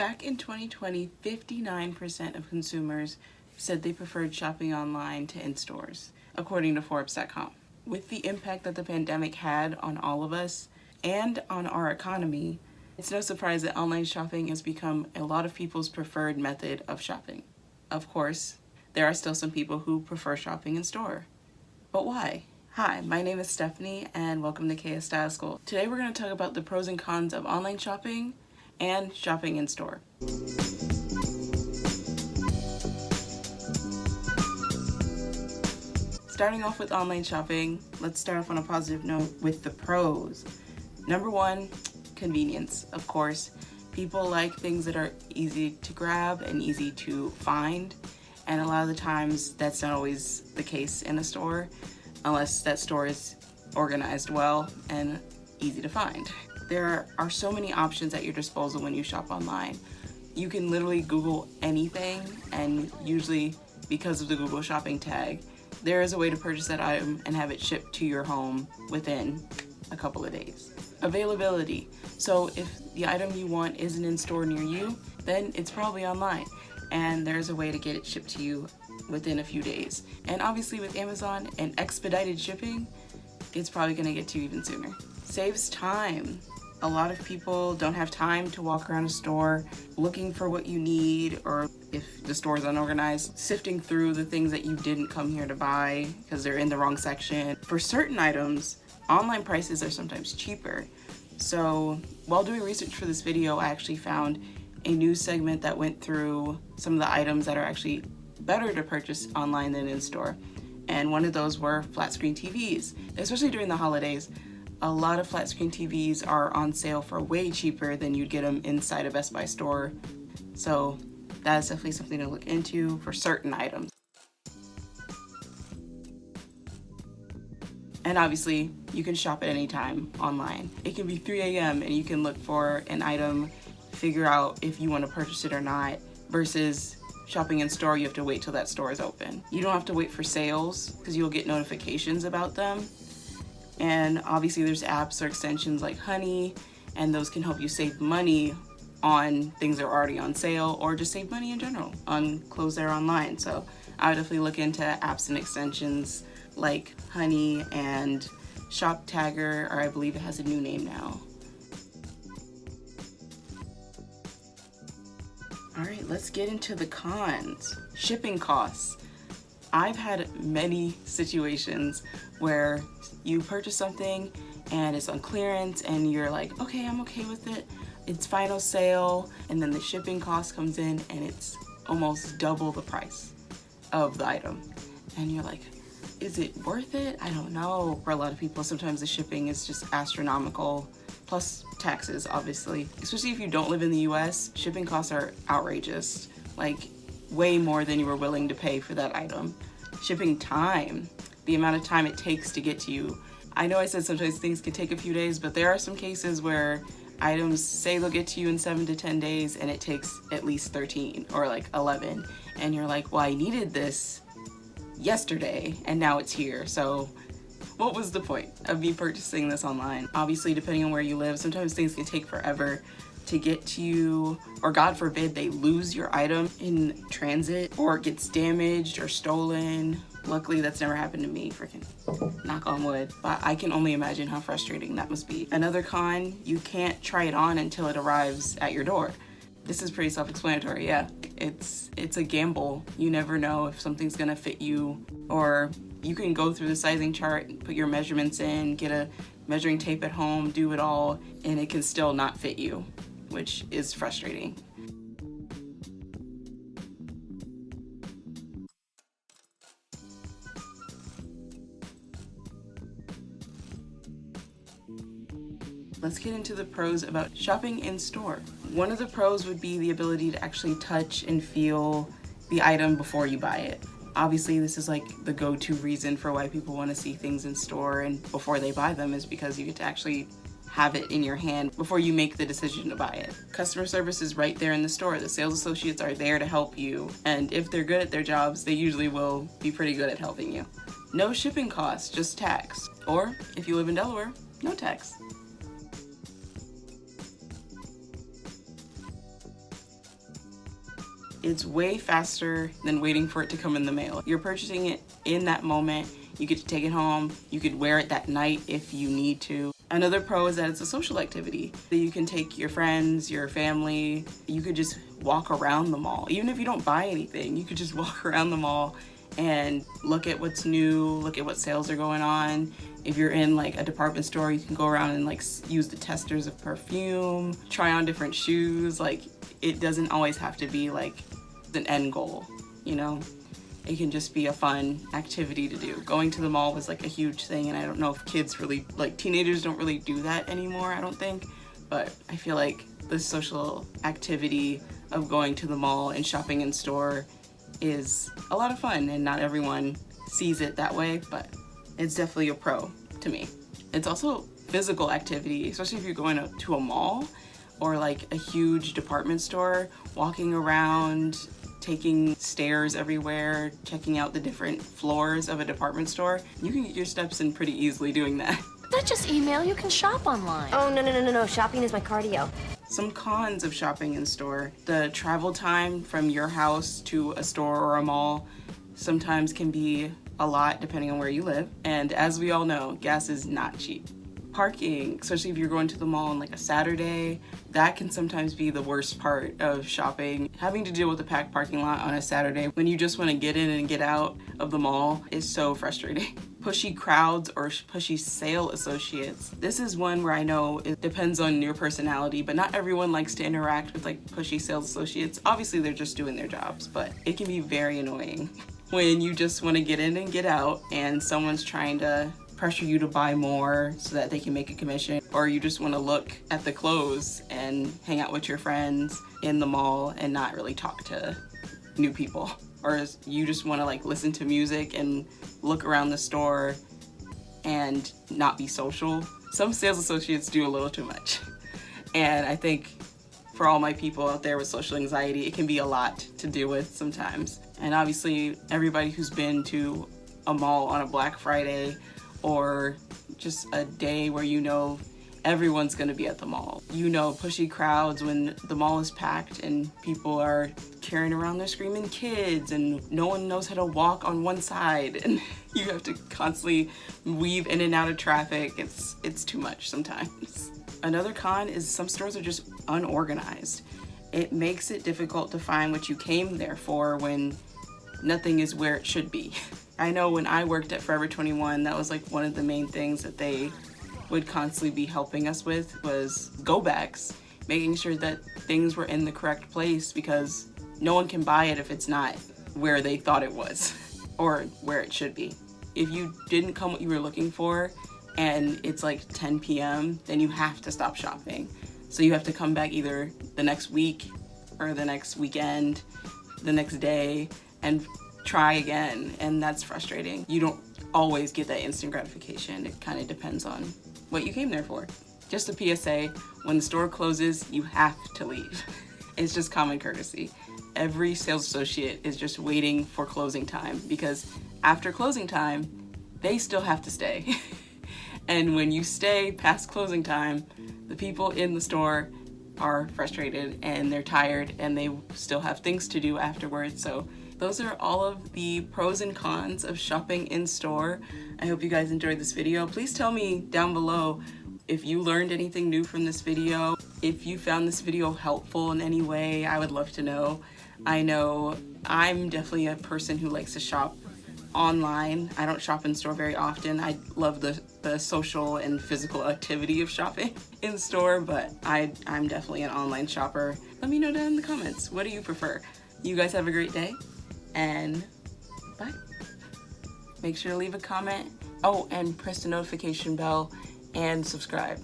Back in 2020, 59% of consumers said they preferred shopping online to in stores, according to Forbes.com. With the impact that the pandemic had on all of us and on our economy, it's no surprise that online shopping has become a lot of people's preferred method of shopping. Of course, there are still some people who prefer shopping in store. But why? Hi, my name is Stephanie and welcome to KS Style School. Today we're going to talk about the pros and cons of online shopping and shopping in store. Starting off with online shopping, let's start off on a positive note with the pros. Number one, convenience. Of course, people like things that are easy to grab and easy to find, and a lot of the times that's not always the case in a store unless that store is organized well and easy to find. There are so many options at your disposal when you shop online. You can literally Google anything, and usually because of the Google shopping tag, there is a way to purchase that item and have it shipped to your home within a couple of days. Availability. So if the item you want isn't in store near you, then it's probably online, and there's a way to get it shipped to you within a few days. And obviously with Amazon and expedited shipping, it's probably gonna get to you even sooner. Saves time. A lot of people don't have time to walk around a store looking for what you need, or if the store is unorganized, sifting through the things that you didn't come here to buy because they're in the wrong section. For certain items, online prices are sometimes cheaper. So while doing research for this video, I actually found a news segment that went through some of the items that are actually better to purchase online than in store. And one of those were flat screen TVs, especially during the holidays. A lot of flat screen TVs are on sale for way cheaper than you'd get them inside a Best Buy store. So that is definitely something to look into for certain items. And obviously, you can shop at any time online. It can be 3 a.m. and you can look for an item, figure out if you want to purchase it or not, versus shopping in store, you have to wait till that store is open. You don't have to wait for sales because you'll get notifications about them. And obviously there's apps or extensions like Honey, and those can help you save money on things that are already on sale, or just save money in general on clothes that are online. So I would definitely look into apps and extensions like Honey and Shop Tagger, or I believe it has a new name now. All right, let's get into the cons. Shipping costs. I've had many situations where you purchase something and it's on clearance and you're like, okay, I'm okay with it. It's final sale, and then the shipping cost comes in and it's almost double the price of the item. And you're like, is it worth it? I don't know. For a lot of people, sometimes the shipping is just astronomical, plus taxes, obviously. Especially if you don't live in the US, shipping costs are outrageous. Like, way more than you were willing to pay for that item. Shipping time, the amount of time it takes to get to you. I know I said sometimes things can take a few days, but there are some cases where items say they'll get to you in 7 to 10 days and it takes at least 13 or like 11. And you're like, well, I needed this yesterday and now it's here. So what was the point of me purchasing this online? Obviously, depending on where you live, sometimes things can take forever to get to you, or God forbid they lose your item in transit, or it gets damaged or stolen. Luckily, that's never happened to me, freaking knock on wood, but I can only imagine how frustrating that must be. Another con, you can't try it on until it arrives at your door. This is pretty self-explanatory, yeah. It's a gamble. You never know if something's gonna fit you, or you can go through the sizing chart, put your measurements in, get a measuring tape at home, do it all, and it can still not fit you, which is frustrating. Let's get into the pros about shopping in store. One of the pros would be the ability to actually touch and feel the item before you buy it. Obviously, this is like the go-to reason for why people want to see things in store and before they buy them, is because you get to actually have it in your hand before you make the decision to buy it. Customer service is right there in the store. The sales associates are there to help you, and if they're good at their jobs, they usually will be pretty good at helping you. No shipping costs, just tax. Or if you live in Delaware, no tax. It's way faster than waiting for it to come in the mail. You're purchasing it in that moment. You get to take it home. You could wear it that night if you need to. Another pro is that it's a social activity. You can take your friends, your family. You could just walk around the mall. Even if you don't buy anything, you could just walk around the mall and look at what's new, look at what sales are going on. If you're in like a department store, you can go around and like use the testers of perfume, try on different shoes. Like, it doesn't always have to be like an end goal, you know? It can just be a fun activity to do. Going to the mall was like a huge thing, and I don't know if kids really, like teenagers don't really do that anymore, I don't think. But I feel like the social activity of going to the mall and shopping in store is a lot of fun, and not everyone sees it that way, but it's definitely a pro to me. It's also physical activity, especially if you're going to a mall or like a huge department store, walking around, taking stairs everywhere, checking out the different floors of a department store. You can get your steps in pretty easily doing that. That's just email. You can shop online. Oh, no. Shopping is my cardio. Some cons of shopping in store. The travel time from your house to a store or a mall sometimes can be a lot depending on where you live. And as we all know, gas is not cheap. Parking, especially if you're going to the mall on like a Saturday, that can sometimes be the worst part of shopping. Having to deal with a packed parking lot on a Saturday when you just want to get in and get out of the mall is so frustrating. Pushy crowds or pushy sale associates. This is one where I know it depends on your personality, but not everyone likes to interact with like pushy sales associates. Obviously they're just doing their jobs, but it can be very annoying when you just want to get in and get out and someone's trying to pressure you to buy more so that they can make a commission, or you just want to look at the clothes and hang out with your friends in the mall and not really talk to new people, or you just want to like listen to music and look around the store and not be social. Some sales associates do a little too much, and I think for all my people out there with social anxiety, it can be a lot to deal with sometimes. And obviously everybody who's been to a mall on a Black Friday or just a day where you know everyone's gonna be at the mall. You know, pushy crowds when the mall is packed and people are carrying around their screaming kids and no one knows how to walk on one side and you have to constantly weave in and out of traffic. It's too much sometimes. Another con is some stores are just unorganized. It makes it difficult to find what you came there for when nothing is where it should be. I know when I worked at Forever 21, that was like one of the main things that they would constantly be helping us with was go backs, making sure that things were in the correct place, because no one can buy it if it's not where they thought it was or where it should be. If you didn't come what you were looking for and it's like 10 p.m., then you have to stop shopping. So you have to come back either the next week or the next weekend, the next day, and try again, and that's frustrating. You don't always get that instant gratification. It kind of depends on what you came there for. Just a PSA, when the store closes, you have to leave. It's just common courtesy. Every sales associate is just waiting for closing time, because after closing time, they still have to stay. And when you stay past closing time, the people in the store are frustrated and they're tired and they still have things to do afterwards. So those are all of the pros and cons of shopping in store. I hope you guys enjoyed this video. Please tell me down below if you learned anything new from this video. If you found this video helpful in any way, I would love to know. I know I'm definitely a person who likes to shop online. I don't shop in store very often. I love the social and physical activity of shopping in store, but I'm definitely an online shopper. Let me know down in the comments. What do you prefer? You guys have a great day, and bye. Make sure to leave a comment. Oh, and press the notification bell and subscribe.